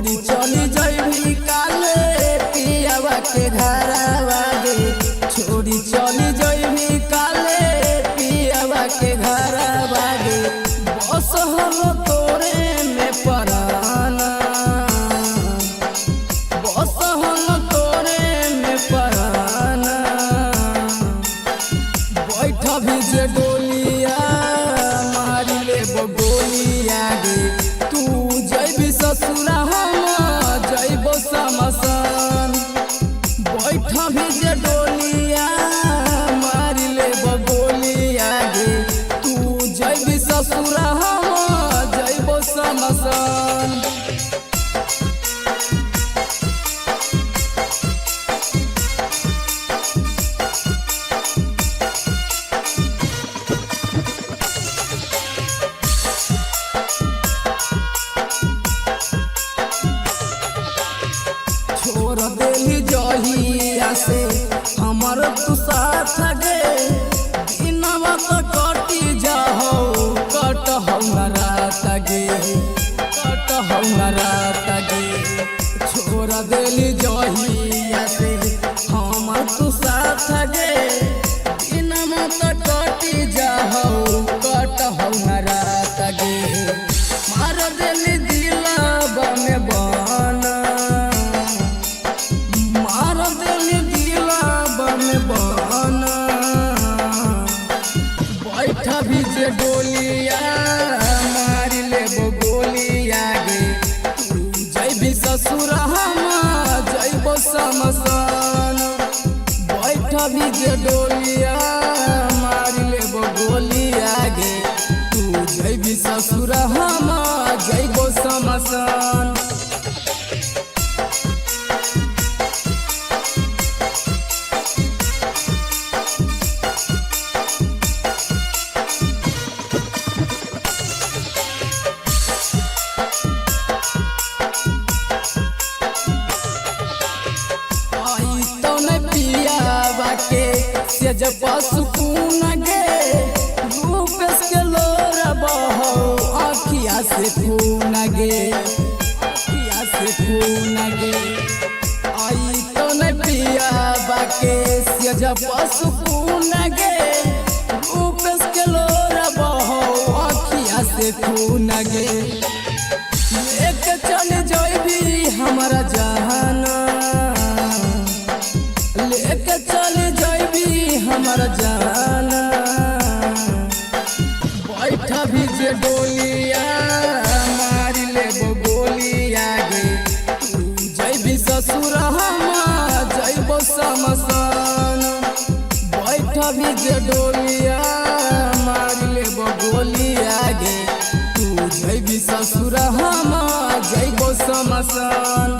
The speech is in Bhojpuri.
छोड़ी चली जइबी काले पियावा के घरवा गे छोड़ी चली जइबी काले पियावा के घरवा गे बस हम तोरे में पराना बस हम तोरे में पराना बैठ भी जे गोलिया मारी ले गोलिया गे तू जइबी ससुरा हम जइबो समसन बैठ भी जे डोलिया मारी ले गोलिया गे तू जइबी ससुरा हम जइबो समसन छोड़ देली जहिया से हमर तू साथ गे दिनवा तो कटी जाहो कटहौ न रात गे कटहौ न रात गे छोड़ देली जहिया से हमर तू साथ गे दिनवा तो कटी जाहो कटहौ न रात गे मार देली दिलवा में बना बैठ भी जे डोलिया मारी ले गोलिया गे तू जइबी ससुर हम जइबो समसन बैठ भी जे डोलिया मारी ले गोलिया गे तू जइबी ससुर हम जइबो समसन से जब सुकून गे रूपेश के लोर बहो आखिया से खून गे आखिया से खून गे आई तो न पिया बाके से जब सुकून गे रूपेश के लोर बहो आखिया से खून गे लेके चल जइबी हमारा जहाना लेके चल जइबी हमारा जाना बैठ भी जे डोलिया मारी ले गोलिया गे तू जइबी ससुर हम जइबो समसन बैठ भी जे डोलिया मारी ले गोलिया गे तू जइबी ससुर हम जइबो समसन।